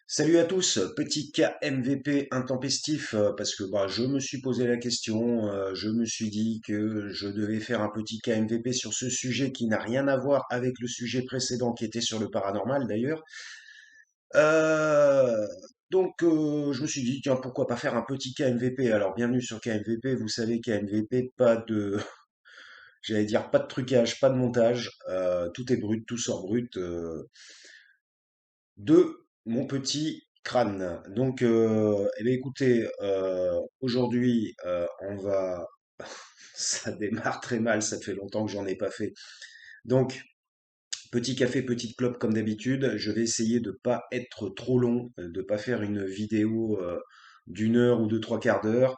Salut à tous, petit cas MVP intempestif parce que je me suis posé la question, je me suis dit que je devais faire un petit cas MVP sur ce sujet qui n'a rien à voir avec le sujet précédent qui était sur le paranormal d'ailleurs. Euh, je me suis dit tiens pourquoi pas faire un petit cas MVP. Alors bienvenue sur cas MVP, vous savez cas MVP pas de j'allais dire pas de trucage, pas de montage, tout est brut, tout sort brut. De mon petit crâne. Eh bien, écoutez, aujourd'hui, on va. Ça démarre très mal, ça fait longtemps que j'en ai pas fait. Donc, petit café, petite clope comme d'habitude. Je vais essayer de pas être trop long, de pas faire une vidéo d'une heure ou de trois quarts d'heure.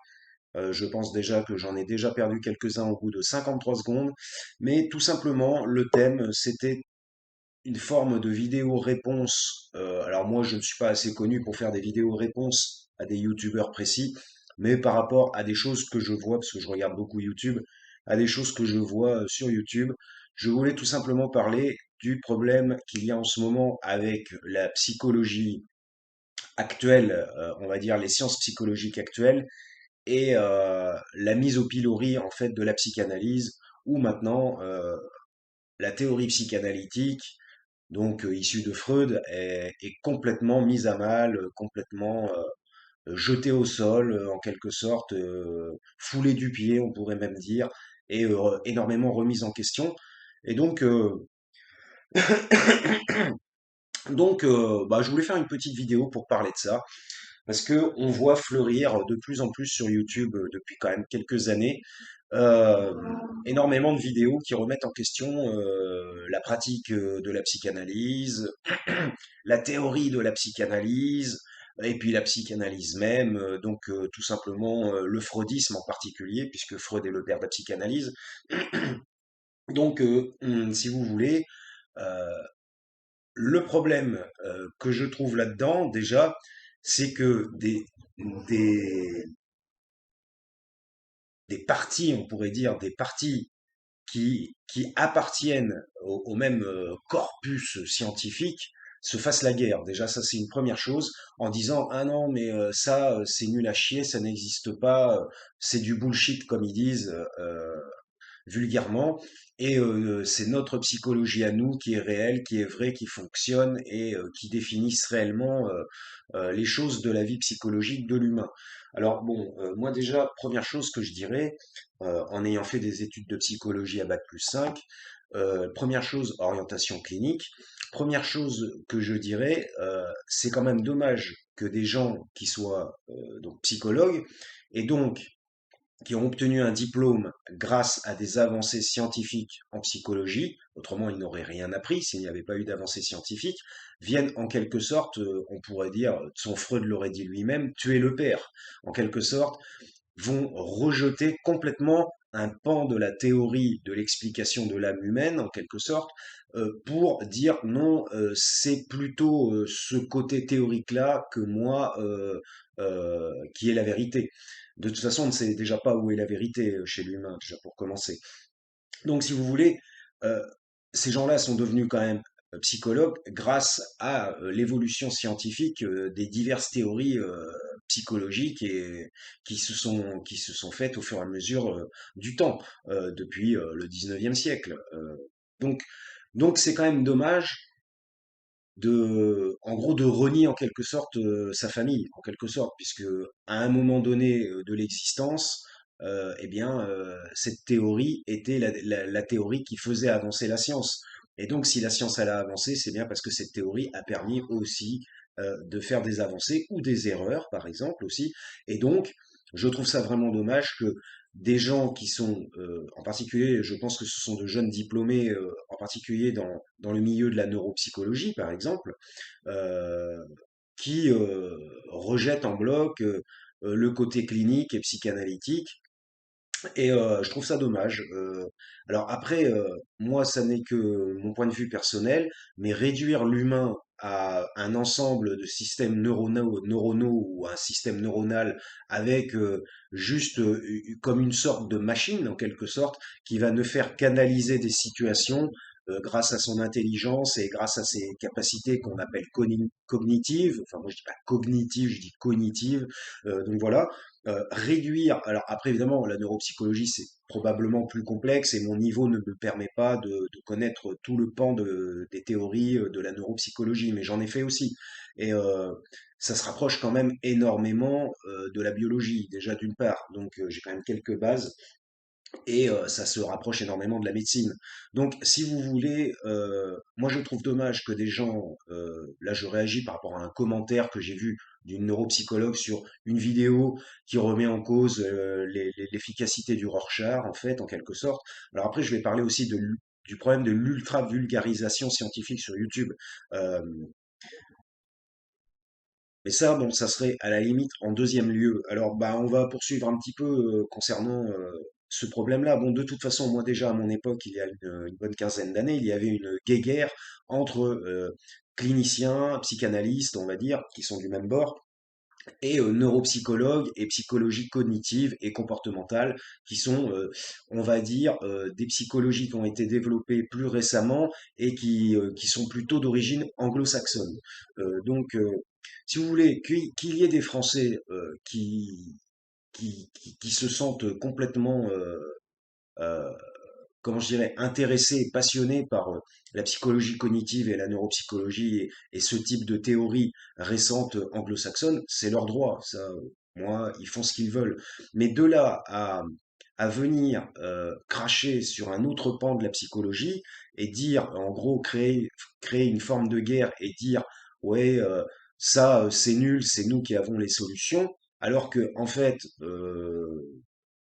Je pense déjà que j'en ai déjà perdu quelques-uns au bout de 53 secondes. Mais tout simplement, le thème, c'était une forme de vidéo-réponse. Alors moi, je ne suis pas assez connu pour faire des vidéos-réponses à des youtubeurs précis, mais par rapport à des choses que je vois, parce que je regarde beaucoup YouTube, à des choses que je vois sur YouTube, je voulais tout simplement parler du problème qu'il y a en ce moment avec la psychologie actuelle, on va dire les sciences psychologiques actuelles, et la mise au pilori en fait de la psychanalyse, où maintenant la théorie psychanalytique issue de Freud, est complètement mise à mal, complètement jetée au sol, en quelque sorte, foulée du pied, on pourrait même dire, et énormément remise en question. Et donc, euh, je voulais faire une petite vidéo pour parler de ça, parce que on voit fleurir de plus en plus sur YouTube depuis quand même quelques années euh, énormément de vidéos qui remettent en question la pratique de la psychanalyse, la théorie de la psychanalyse, et puis la psychanalyse même, tout simplement le freudisme en particulier, puisque Freud est le père de la psychanalyse. Si vous voulez, euh, le problème que je trouve là-dedans, déjà, c'est que des, des parties, on pourrait dire, des parties qui appartiennent au même corpus scientifique se fassent la guerre. Déjà, ça c'est une première chose, en disant ah non mais ça c'est nul à chier, ça n'existe pas, c'est du bullshit comme ils disent vulgairement, et c'est notre psychologie à nous qui est réelle, qui est vraie, qui fonctionne et qui définissent réellement les choses de la vie psychologique de l'humain. Alors bon, moi déjà, première chose que je dirais, en ayant fait des études de psychologie à Bac+5, première chose, orientation clinique. Première chose que je dirais, c'est quand même dommage que des gens qui soient donc psychologues et donc qui ont obtenu un diplôme grâce à des avancées scientifiques en psychologie, autrement ils n'auraient rien appris s'il n'y avait pas eu d'avancées scientifiques, viennent en quelque sorte, on pourrait dire, son Freud l'aurait dit lui-même, tuer le père. En quelque sorte, vont rejeter complètement un pan de la théorie de l'explication de l'âme humaine, en quelque sorte, pour dire non, c'est plutôt ce côté théorique-là que moi qui est la vérité. De toute façon, on ne sait déjà pas où est la vérité chez l'humain, déjà pour commencer. Donc, si vous voulez, euh, ces gens-là sont devenus quand même psychologues grâce à l'évolution scientifique des diverses théories psychologiques et qui se sont faites au fur et à mesure du temps, depuis le 19e siècle. Donc, donc c'est quand même dommage en gros, de renier en quelque sorte sa famille, en quelque sorte, puisque à un moment donné de l'existence, cette théorie était la théorie qui faisait avancer la science. Et donc, si la science elle a avancé, c'est bien parce que cette théorie a permis aussi de faire des avancées ou des erreurs, par exemple aussi. Et donc, je trouve ça vraiment dommage que des gens qui sont, en particulier, je pense que ce sont de jeunes diplômés, en particulier dans le milieu de la neuropsychologie, par exemple, euh, qui rejettent en bloc le côté clinique et psychanalytique. Et je trouve ça dommage. Alors après, moi, ça n'est que mon point de vue personnel, mais réduire l'humain à un ensemble de systèmes neuronaux ou un système neuronal avec juste comme une sorte de machine, en quelque sorte, qui va ne faire qu'analyser des situations. grâce à son intelligence et grâce à ses capacités qu'on appelle cognitives, enfin moi je dis pas cognitives, je dis cognitives, donc voilà, réduire, alors après évidemment la neuropsychologie c'est probablement plus complexe et mon niveau ne me permet pas de connaître tout le pan des théories de la neuropsychologie, mais j'en ai fait aussi. Et ça se rapproche quand même énormément de la biologie, déjà d'une part, donc j'ai quand même quelques bases et ça se rapproche énormément de la médecine. Donc, si vous voulez, moi je trouve dommage que des gens, là je réagis par rapport à un commentaire que j'ai vu d'une neuropsychologue sur une vidéo qui remet en cause l'efficacité du Rorschach, en fait, en quelque sorte. Alors après, je vais parler aussi du problème de l'ultra-vulgarisation scientifique sur YouTube. Euh, mais ça, bon, ça serait à la limite en deuxième lieu. Alors, bah, on va poursuivre un petit peu concernant ce problème-là. Bon, de toute façon, moi déjà à mon époque, il y a une bonne quinzaine d'années, il y avait une guéguerre entre cliniciens, psychanalystes, on va dire, qui sont du même bord, et neuropsychologues et psychologie cognitive et comportementale, qui sont, on va dire, des psychologies qui ont été développées plus récemment et qui sont plutôt d'origine anglo-saxonne. Donc, si vous voulez qu'il y ait des Français qui se sentent complètement euh, comment je dirais, intéressés, passionnés par la psychologie cognitive et la neuropsychologie et ce type de théorie récente anglo-saxonne, c'est leur droit. Ça, moi, ils font ce qu'ils veulent. Mais de là à venir cracher sur un autre pan de la psychologie et dire, en gros, créer une forme de guerre et dire, ouais, ça, c'est nul, c'est nous qui avons les solutions, alors que, en fait,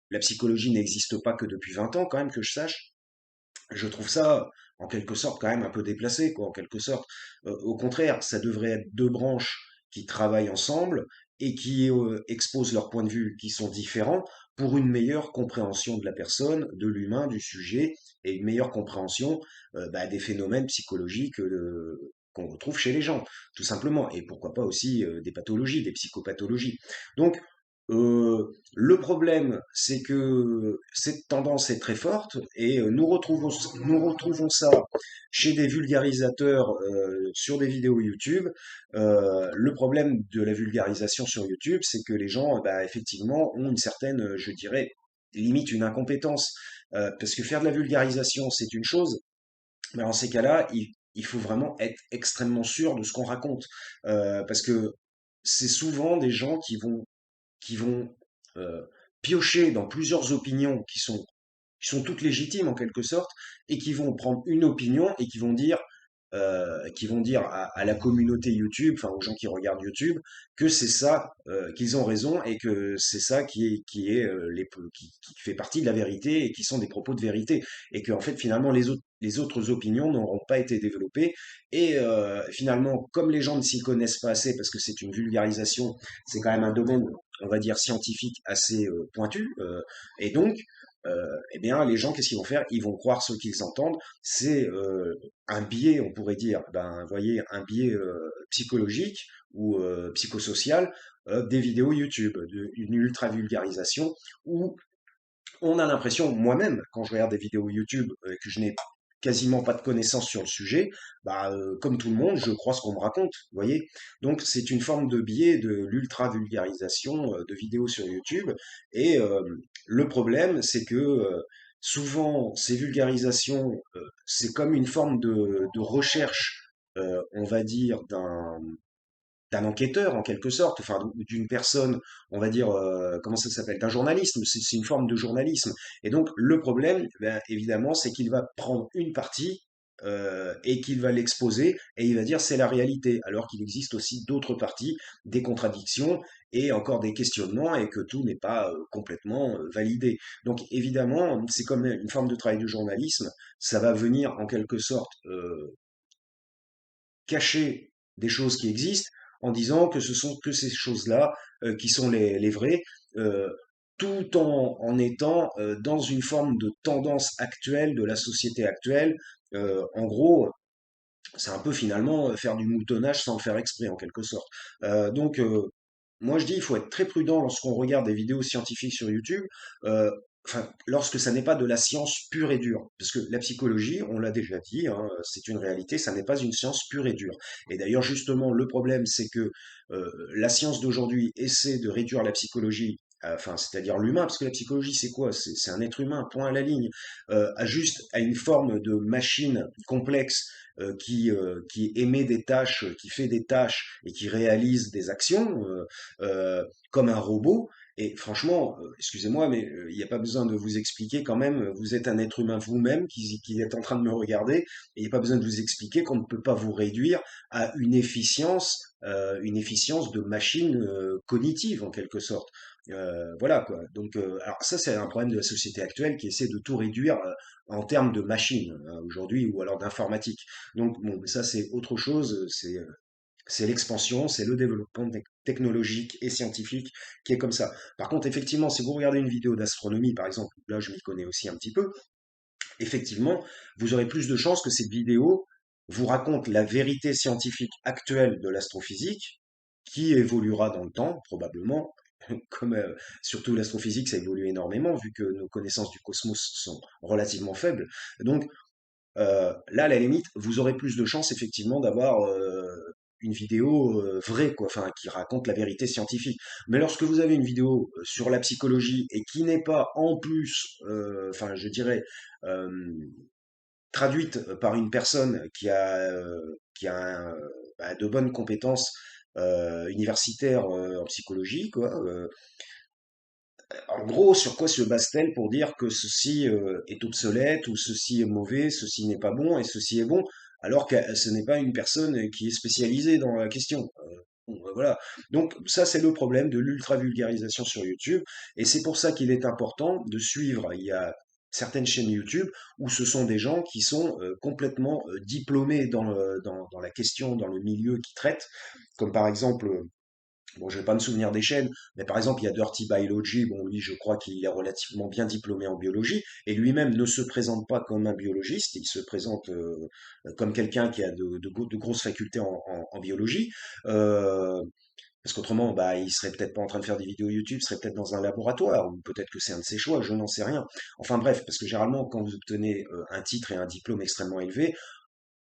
la psychologie n'existe pas que depuis 20 ans, quand même, que je sache. Je trouve ça, en quelque sorte, quand même un peu déplacé, quoi, en quelque sorte. Au contraire, ça devrait être deux branches qui travaillent ensemble et qui exposent leurs points de vue qui sont différents pour une meilleure compréhension de la personne, de l'humain, du sujet, et une meilleure compréhension bah, des phénomènes psychologiques qu'on retrouve chez les gens, tout simplement. Et pourquoi pas aussi des pathologies, des psychopathologies. Donc, le problème, c'est que cette tendance est très forte et nous retrouvons ça chez des vulgarisateurs sur des vidéos YouTube. Le problème de la vulgarisation sur YouTube, c'est que les gens, bah, effectivement, ont une certaine, je dirais, limite une incompétence. Parce que faire de la vulgarisation, c'est une chose, mais en ces cas-là, il faut vraiment être extrêmement sûr de ce qu'on raconte. Parce que c'est souvent des gens qui vont euh, piocher dans plusieurs opinions qui sont toutes légitimes en quelque sorte, et qui vont prendre une opinion et qui vont dire à la communauté YouTube, enfin aux gens qui regardent YouTube, que c'est ça, qu'ils ont raison et que c'est ça qui fait partie de la vérité et qui sont des propos de vérité, et que en fait finalement les autres opinions n'auront pas été développées et finalement comme les gens ne s'y connaissent pas assez parce que c'est une vulgarisation, c'est quand même un domaine on va dire scientifique assez pointu et donc eh bien, les gens, qu'est-ce qu'ils vont faire? Ils vont croire ce qu'ils entendent. C'est un biais, on pourrait dire, ben, vous voyez, un biais psychologique ou psychosocial des vidéos YouTube, une ultra vulgarisation où on a l'impression, moi-même, quand je regarde des vidéos YouTube que je n'ai quasiment pas de connaissances sur le sujet, bah, comme tout le monde, je crois ce qu'on me raconte, vous voyez. Donc c'est une forme de biais de l'ultra vulgarisation de vidéos sur YouTube. Et le problème, c'est que souvent ces vulgarisations, c'est comme une forme de recherche, on va dire, d'un enquêteur en quelque sorte, enfin d'une personne, on va dire, comment ça s'appelle, d'un journalisme, c'est une forme de journalisme. Et donc le problème, ben, évidemment, c'est qu'il va prendre une partie et qu'il va l'exposer et il va dire c'est la réalité, alors qu'il existe aussi d'autres parties, des contradictions et encore des questionnements et que tout n'est pas complètement validé. Donc évidemment, c'est comme une forme de travail de journalisme, ça va venir en quelque sorte cacher des choses qui existent en disant que ce sont que ces choses-là qui sont les vraies, euh, tout en étant dans une forme de tendance actuelle de la société actuelle. En gros, c'est un peu finalement faire du moutonnage sans le faire exprès en quelque sorte. Donc, moi je dis, il faut être très prudent lorsqu'on regarde des vidéos scientifiques sur YouTube. enfin, lorsque ça n'est pas de la science pure et dure. Parce que la psychologie, on l'a déjà dit, hein, c'est une réalité, ça n'est pas une science pure et dure. Et d'ailleurs, justement, le problème, c'est que la science d'aujourd'hui essaie de réduire la psychologie, enfin, c'est-à-dire l'humain, parce que la psychologie, c'est quoi? C'est un être humain, point à la ligne, à juste à une forme de machine complexe qui émet des tâches, qui fait des tâches et qui réalise des actions comme un robot. Et franchement, excusez-moi, mais il n'y a pas besoin de vous expliquer quand même, vous êtes un être humain vous-même qui est en train de me regarder, et il n'y a pas besoin de vous expliquer qu'on ne peut pas vous réduire à une efficience de machine cognitive en quelque sorte. Voilà quoi. Donc, alors ça c'est un problème de la société actuelle qui essaie de tout réduire en termes de machine hein, aujourd'hui ou alors d'informatique. Donc bon, ça c'est autre chose, c'est l'expansion, c'est le développement technologique et scientifique qui est comme ça. Par contre, effectivement, si vous regardez une vidéo d'astronomie, par exemple, là je m'y connais aussi un petit peu, effectivement, vous aurez plus de chances que cette vidéo vous raconte la vérité scientifique actuelle de l'astrophysique, qui évoluera dans le temps, probablement, comme surtout l'astrophysique, ça évolue énormément, vu que nos connaissances du cosmos sont relativement faibles. Donc, là, à la limite, vous aurez plus de chances effectivement d'avoir une vidéo vraie, quoi, enfin, qui raconte la vérité scientifique. Mais lorsque vous avez une vidéo sur la psychologie et qui n'est pas en plus, enfin, je dirais, euh, traduite par une personne qui a bah, de bonnes compétences universitaires en psychologie, quoi, en gros, sur quoi se base-t-elle pour dire que ceci est obsolète ou ceci est mauvais, ceci n'est pas bon et ceci est bon, alors que ce n'est pas une personne qui est spécialisée dans la question. Bon, voilà. Donc ça, c'est le problème de l'ultra-vulgarisation sur YouTube, et c'est pour ça qu'il est important de suivre. Il y a certaines chaînes YouTube où ce sont des gens qui sont complètement diplômés dans la question, dans le milieu qu'ils traitent, comme par exemple bon, je vais pas me souvenir des chaînes, mais par exemple, il y a Dirty Biology. Bon, lui, je crois qu'il est relativement bien diplômé en biologie, et lui-même ne se présente pas comme un biologiste, il se présente comme quelqu'un qui a de grosses facultés en biologie. Euh, Parce qu'autrement, bah, il serait peut-être pas en train de faire des vidéos YouTube, il serait peut-être dans un laboratoire, ou peut-être que c'est un de ses choix, je n'en sais rien. Enfin bref, parce que généralement, quand vous obtenez un titre et un diplôme extrêmement élevé,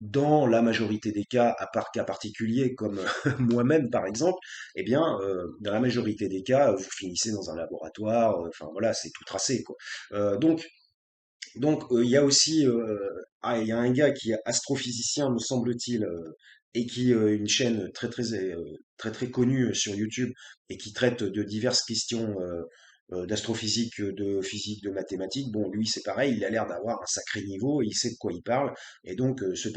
dans la majorité des cas, à part cas particuliers comme moi-même par exemple, eh bien, dans la majorité des cas, vous finissez dans un laboratoire. Enfin voilà, c'est tout tracé quoi. Donc, il y a aussi, il y a un gars qui est astrophysicien, me semble-t-il, et qui une chaîne très très connue sur YouTube et qui traite de diverses questions d'astrophysique, de physique, de mathématiques. Bon, lui, c'est pareil, il a l'air d'avoir un sacré niveau, et il sait de quoi il parle. Et donc, ce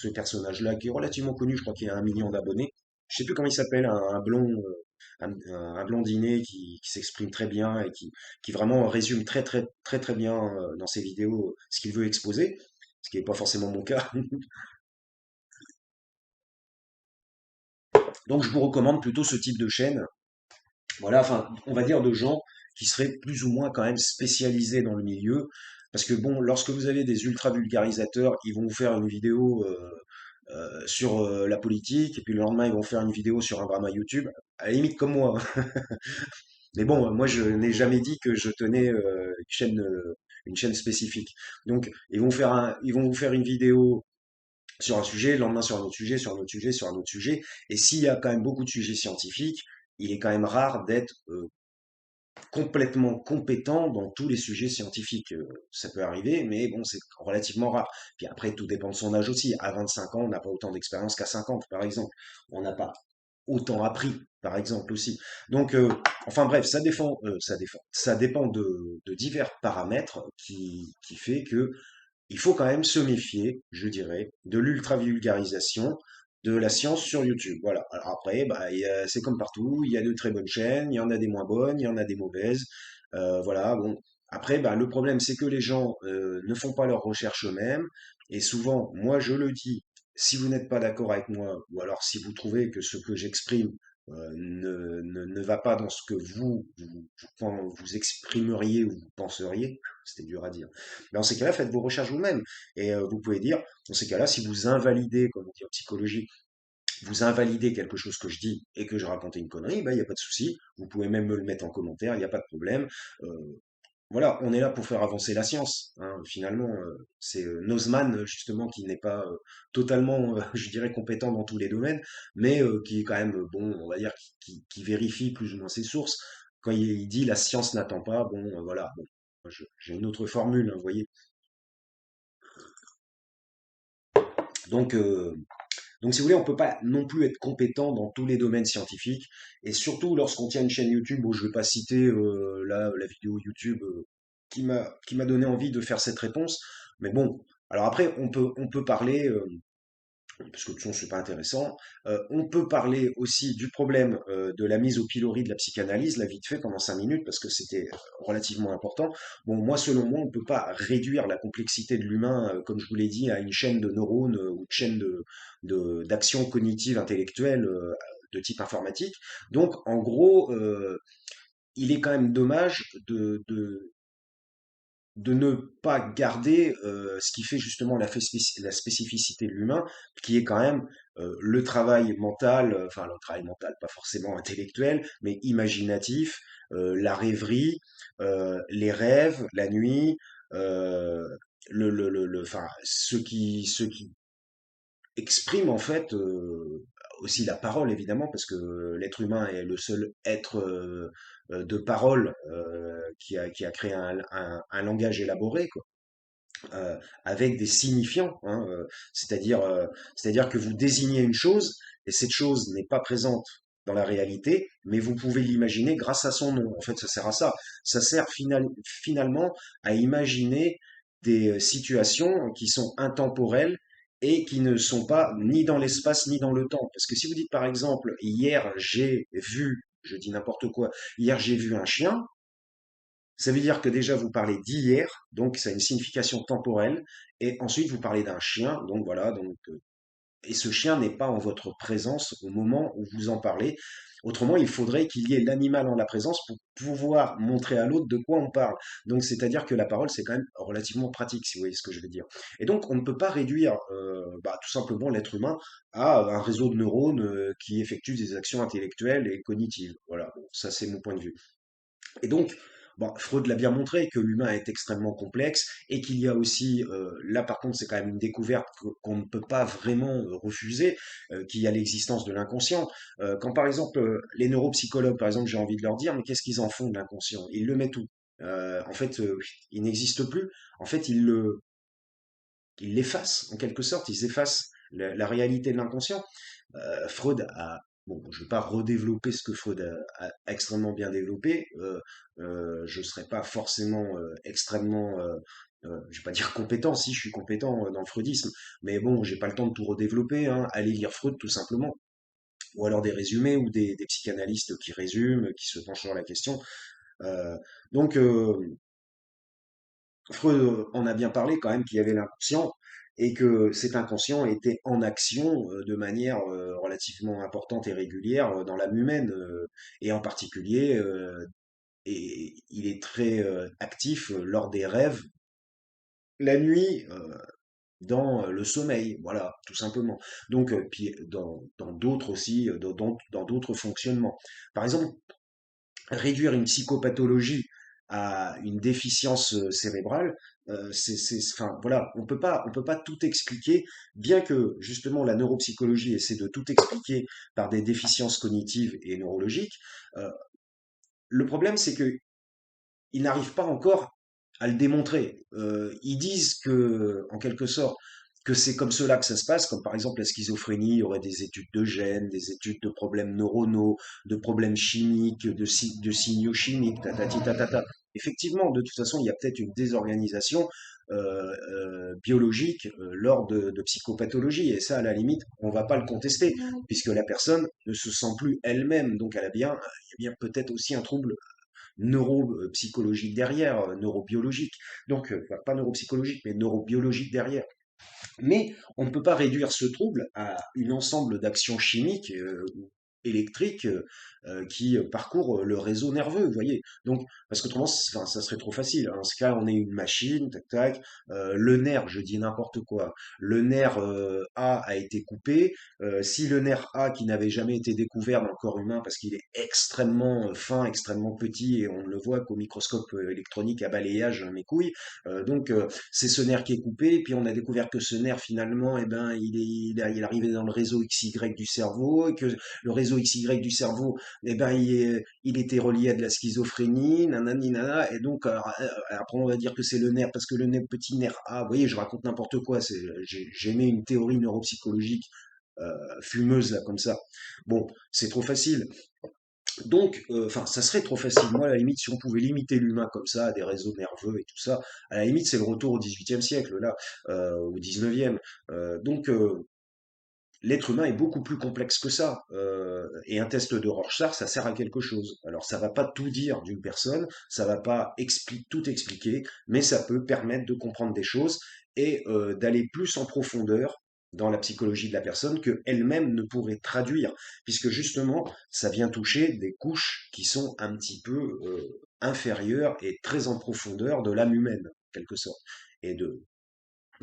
personnage-là, qui est relativement connu, je crois qu'il a 1 million d'abonnés. Je sais plus comment il s'appelle, un blond, un blondinet qui s'exprime très bien et qui vraiment résume très très très très bien dans ses vidéos ce qu'il veut exposer, ce qui n'est pas forcément mon cas. Donc je vous recommande plutôt ce type de chaîne. Voilà, enfin, on va dire de gens qui seraient plus ou moins quand même spécialisés dans le milieu. Parce que bon, lorsque vous avez des ultra vulgarisateurs, ils vont vous faire une vidéo sur la politique, et puis le lendemain, ils vont faire une vidéo sur un drama YouTube, à la limite comme moi. Mais bon, moi, je n'ai jamais dit que je tenais une chaîne spécifique. Donc, ils vont vous faire une vidéo sur un sujet, le lendemain sur un autre sujet, sur un autre sujet, sur un autre sujet. Et s'il y a quand même beaucoup de sujets scientifiques, il est quand même rare d'être complètement compétent dans tous les sujets scientifiques. Ça peut arriver, mais bon, c'est relativement rare. Puis après, tout dépend de son âge aussi. À 25 ans, on n'a pas autant d'expérience qu'à 50, par exemple. On n'a pas autant appris, par exemple aussi. Donc, enfin bref, ça dépend de divers paramètres qui fait que il faut quand même se méfier, je dirais, de l'ultra-vulgarisation de la science sur YouTube. Voilà. Alors après, bah, c'est comme partout, il y a de très bonnes chaînes, il y en a des moins bonnes, il y en a des mauvaises. Voilà, bon. Après, bah, le problème, c'est que les gens ne font pas leurs recherches eux-mêmes. Et souvent, moi, je le dis, si vous n'êtes pas d'accord avec moi, ou alors si vous trouvez que ce que j'exprime ne va pas dans ce que vous exprimeriez ou vous penseriez, c'était dur à dire. Mais dans ces cas-là, faites vos recherches vous-même. Et vous pouvez dire, dans ces cas-là, si vous invalidez, comme on dit en psychologie, vous invalidez quelque chose que je dis et que je racontais une connerie, ben, il n'y a pas de souci. Vous pouvez même me le mettre en commentaire, il n'y a pas de problème. Euh, voilà, on est là pour faire avancer la science, hein. Finalement, c'est Nozman, justement, qui n'est pas totalement, je dirais, compétent dans tous les domaines, mais qui est quand même, bon, on va dire, qui vérifie plus ou moins ses sources. Quand il dit la science n'attend pas, bon, voilà, bon, moi, j'ai une autre formule, hein, vous voyez. Donc, euh, donc, si vous voulez, on peut pas non plus être compétent dans tous les domaines scientifiques, et surtout lorsqu'on tient une chaîne YouTube où je vais pas citer la vidéo YouTube qui m'a donné envie de faire cette réponse. Mais bon, alors après, on peut parler, parce que de toute façon, c'est pas intéressant. On peut parler aussi du problème de la mise au pilori de la psychanalyse, là vite fait pendant 5 minutes, parce que c'était relativement important. Bon, moi, selon moi, on peut pas réduire la complexité de l'humain, comme je vous l'ai dit, à une chaîne de neurones ou une chaîne d'actions cognitives intellectuelles de type informatique. Donc, en gros, il est quand même dommage de ne pas garder ce qui fait justement la spécificité de l'humain, qui est quand même le travail mental, enfin le travail mental, pas forcément intellectuel, mais imaginatif, la rêverie, les rêves, la nuit, euh, enfin, ce qui exprime en fait aussi la parole évidemment parce que l'être humain est le seul être de parole qui a créé un langage élaboré quoi, avec des signifiants, hein, c'est-à-dire que vous désignez une chose et cette chose n'est pas présente dans la réalité, mais vous pouvez l'imaginer grâce à son nom. En fait, ça sert à ça. Ça sert finalement à imaginer des situations qui sont intemporelles et qui ne sont pas ni dans l'espace ni dans le temps. Parce que si vous dites par exemple, hier j'ai vu, je dis n'importe quoi, hier j'ai vu un chien, ça veut dire que déjà vous parlez d'hier, donc ça a une signification temporelle, et ensuite vous parlez d'un chien, donc voilà, et ce chien n'est pas en votre présence au moment où vous en parlez. Autrement, il faudrait qu'il y ait l'animal en la présence pour pouvoir montrer à l'autre de quoi on parle. Donc, c'est-à-dire que la parole, c'est quand même relativement pratique, si vous voyez ce que je veux dire. Et donc, on ne peut pas réduire tout simplement l'être humain à un réseau de neurones qui effectue des actions intellectuelles et cognitives. Voilà, bon, ça c'est mon point de vue. Et donc, bon, Freud l'a bien montré que l'humain est extrêmement complexe et qu'il y a aussi, là par contre c'est quand même une découverte qu'on ne peut pas vraiment refuser, qu'il y a l'existence de l'inconscient. Quand par exemple les neuropsychologues, par exemple, j'ai envie de leur dire, mais qu'est-ce qu'ils en font de l'inconscient? Ils le mettent où? En fait, il n'existe plus. En fait, ils l'effacent en quelque sorte, ils effacent la réalité de l'inconscient. Freud a, bon, je ne vais pas redévelopper ce que Freud a extrêmement bien développé. Je ne serais pas forcément extrêmement, je vais pas dire compétent, si je suis compétent dans le freudisme, mais bon, j'ai pas le temps de tout redévelopper. Hein. Allez lire Freud tout simplement, ou alors des résumés ou des psychanalystes qui résument, qui se penchent sur la question. Euh, donc, Freud en a bien parlé quand même qu'il y avait l'inconscient et que cet inconscient était en action de manière relativement importante et régulière dans l'âme humaine et en particulier et il est très actif lors des rêves la nuit dans le sommeil voilà tout simplement donc puis dans d'autres aussi dans d'autres fonctionnements par exemple réduire une psychopathologie à une déficience cérébrale, enfin voilà, on peut pas tout expliquer, bien que justement la neuropsychologie essaie de tout expliquer par des déficiences cognitives et neurologiques. euh, le problème, c'est que ils n'arrivent pas encore à le démontrer. Ils disent que, en quelque sorte, que c'est comme cela que ça se passe, comme par exemple la schizophrénie, il y aurait des études de gènes, des études de problèmes neuronaux, de problèmes chimiques, de signaux chimiques, tatati tatata. Effectivement, de toute façon, il y a peut-être une désorganisation biologique lors de psychopathologie, et ça, à la limite, on va pas le contester, puisque la personne ne se sent plus elle-même, donc elle a bien, il y a bien peut-être aussi un trouble neuropsychologique derrière, neurobiologique. Donc, enfin, pas neuropsychologique, mais neurobiologique derrière. Mais on ne peut pas réduire ce trouble à un ensemble d'actions chimiques ou électriques qui parcourt le réseau nerveux, vous voyez. Donc, parce qu'autrement, enfin, ça serait trop facile. En ce cas, on est une machine, tac, tac. Le nerf, je dis n'importe quoi. Le nerf A été coupé. Si le nerf A, qui n'avait jamais été découvert dans le corps humain, parce qu'il est extrêmement fin, extrêmement petit, et on ne le voit qu'au microscope électronique à balayage, mes couilles. C'est ce nerf qui est coupé, puis on a découvert que ce nerf, finalement, eh ben, il arrivait dans le réseau XY du cerveau, et que le réseau XY du cerveau, eh ben, il était relié à de la schizophrénie, nanani, nana, et donc, après, on va dire que c'est le nerf, parce que le nerf, petit nerf A, vous voyez, je raconte n'importe quoi, j'ai mis une théorie neuropsychologique fumeuse, là, comme ça. Bon, c'est trop facile. Donc, enfin, ça serait trop facile. Moi, à la limite, si on pouvait limiter l'humain comme ça, à des réseaux nerveux et tout ça, à la limite, c'est le retour au XVIIIe siècle, là, au XIXe. Donc, l'être humain est beaucoup plus complexe que ça. Et un test de Rorschach, ça sert à quelque chose. Alors, ça va pas tout dire d'une personne, ça va pas tout expliquer, mais ça peut permettre de comprendre des choses et d'aller plus en profondeur dans la psychologie de la personne que elle-même ne pourrait traduire, puisque justement, ça vient toucher des couches qui sont un petit peu inférieures et très en profondeur de l'âme humaine, en quelque sorte, et de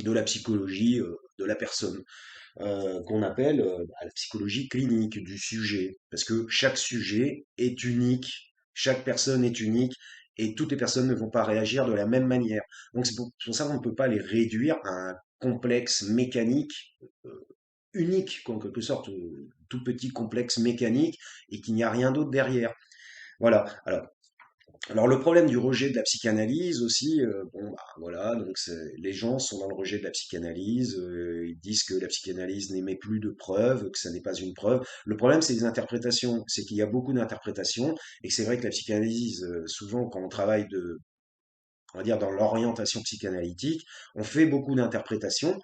la psychologie de la personne qu'on appelle la psychologie clinique du sujet, parce que chaque sujet est unique, chaque personne est unique, et toutes les personnes ne vont pas réagir de la même manière. Donc c'est pour ça qu'on ne peut pas les réduire à un complexe mécanique unique, en quelque sorte, tout petit complexe mécanique, et qu'il n'y a rien d'autre derrière. Voilà. Alors le problème du rejet de la psychanalyse aussi, bon bah voilà, donc les gens sont dans le rejet de la psychanalyse, ils disent que la psychanalyse n'émet plus de preuves, que ça n'est pas une preuve. Le problème c'est les interprétations, c'est qu'il y a beaucoup d'interprétations et que c'est vrai que la psychanalyse, souvent quand on travaille on va dire dans l'orientation psychanalytique, on fait beaucoup d'interprétations.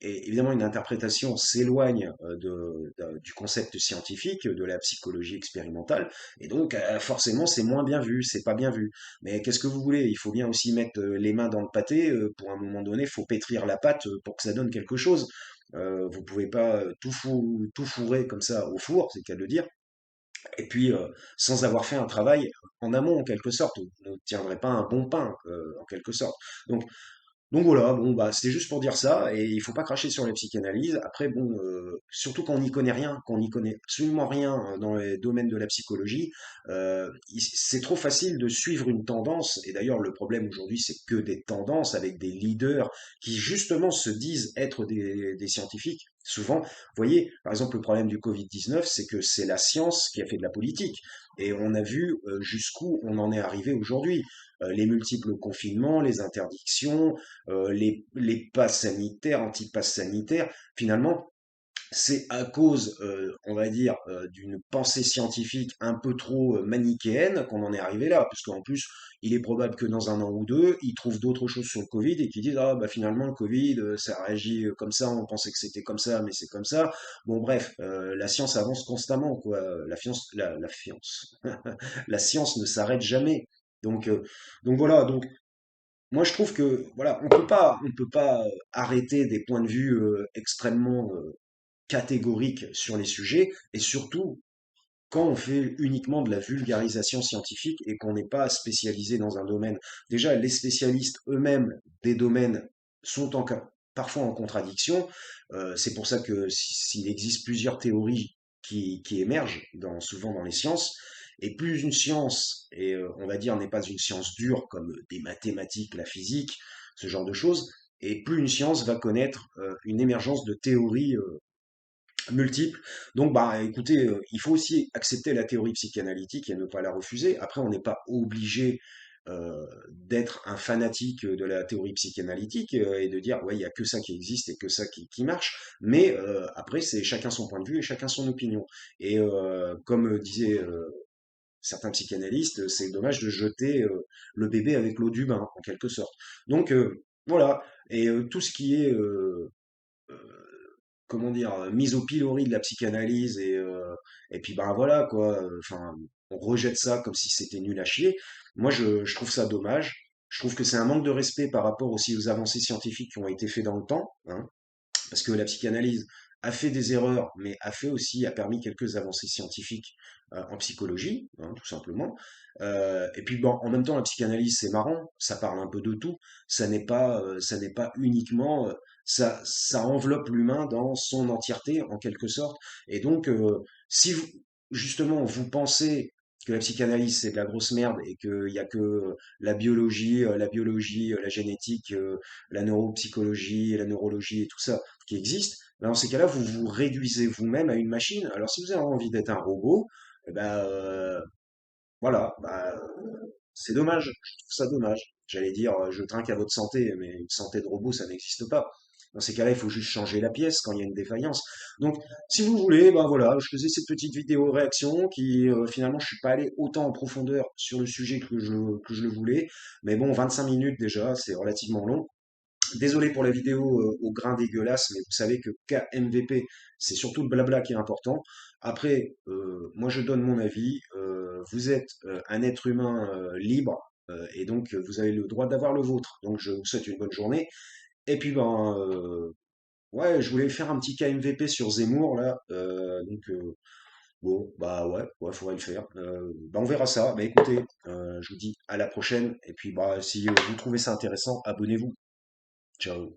Et évidemment, une interprétation s'éloigne du concept scientifique, de la psychologie expérimentale, et donc forcément c'est moins bien vu, c'est pas bien vu. Mais qu'est-ce que vous voulez? Il faut bien aussi mettre les mains dans le pâté. Pour un moment donné, il faut pétrir la pâte pour que ça donne quelque chose. Vous pouvez pas tout fourrer comme ça au four, c'est le cas de le dire, et puis sans avoir fait un travail en amont en quelque sorte. Vous ne tiendrez pas un bon pain en quelque sorte. Donc donc voilà, bon bah c'était juste pour dire ça, et il faut pas cracher sur les psychanalyses. Après bon, surtout quand on n'y connaît rien, quand on n'y connaît absolument rien dans les domaines de la psychologie, c'est trop facile de suivre une tendance. Et d'ailleurs le problème aujourd'hui c'est que des tendances avec des leaders qui justement se disent être des scientifiques. Souvent, vous voyez, par exemple le problème du Covid-19, c'est que c'est la science qui a fait de la politique. Et on a vu jusqu'où on en est arrivé aujourd'hui. Les multiples confinements, les interdictions, les passes sanitaires, anti-passes sanitaires, finalement, c'est à cause, on va dire, d'une pensée scientifique un peu trop manichéenne qu'on en est arrivé là, parce qu'en plus, il est probable que dans un an ou deux, ils trouvent d'autres choses sur le Covid et qu'ils disent, ah bah finalement le Covid, ça réagit comme ça, on pensait que c'était comme ça, mais c'est comme ça. Bon bref, la science avance constamment, quoi. La science, la science ne s'arrête jamais. Donc, euh, donc voilà, donc moi, je trouve que voilà, on peut pas arrêter des points de vue extrêmement catégoriques sur les sujets, et surtout quand on fait uniquement de la vulgarisation scientifique et qu'on n'est pas spécialisé dans un domaine. Déjà, les spécialistes eux-mêmes des domaines sont parfois en contradiction. C'est pour ça que s'il existe plusieurs théories qui émergent souvent dans les sciences, et plus une science, et on va dire n'est pas une science dure comme des mathématiques, la physique, ce genre de choses, et plus une science va connaître une émergence de théories multiples. Donc, bah, écoutez, il faut aussi accepter la théorie psychanalytique et ne pas la refuser. Après, on n'est pas obligé d'être un fanatique de la théorie psychanalytique et de dire, ouais, il y a que ça qui existe et que ça qui marche. Mais après, c'est chacun son point de vue et chacun son opinion. Et comme disaient certains psychanalystes, c'est dommage de jeter le bébé avec l'eau du bain, en quelque sorte. Donc, voilà. Et tout ce qui est comment dire, mise au pilori de la psychanalyse, et puis ben voilà quoi, enfin on rejette ça comme si c'était nul à chier. Moi je trouve ça dommage. Je trouve que c'est un manque de respect par rapport aussi aux avancées scientifiques qui ont été faites dans le temps, hein, parce que la psychanalyse, a fait des erreurs, mais a permis quelques avancées scientifiques en psychologie, hein, tout simplement. Et puis bon, en même temps, la psychanalyse, c'est marrant, ça parle un peu de tout. Ça n'est pas uniquement, ça enveloppe l'humain dans son entièreté, en quelque sorte. Et donc, si vous, justement, vous pensez que la psychanalyse c'est de la grosse merde et qu'il y a que la génétique, la neuropsychologie, la neurologie et tout ça qui existe, ben dans ces cas-là, vous vous réduisez vous-même à une machine. Alors si vous avez envie d'être un robot, eh ben voilà, bah, c'est dommage, je trouve ça dommage. J'allais dire, je trinque à votre santé, mais une santé de robot, ça n'existe pas. Dans ces cas-là, il faut juste changer la pièce quand il y a une défaillance. Donc, si vous voulez, ben voilà, je faisais cette petite vidéo réaction qui, finalement, je suis pas allé autant en profondeur sur le sujet que je le voulais. Mais bon, 25 minutes déjà, c'est relativement long. Désolé pour la vidéo au grain dégueulasse, mais vous savez que KMVP, c'est surtout le blabla qui est important. Après, moi je donne mon avis. Vous êtes un être humain libre et donc vous avez le droit d'avoir le vôtre. Donc je vous souhaite une bonne journée. Et puis ben ouais, je voulais faire un petit KMVP sur Zemmour là. Bon bah ouais, ouais, faudrait le faire. Bah on verra ça. Bah écoutez, je vous dis à la prochaine. Et puis bah si vous trouvez ça intéressant, abonnez-vous. Ciao.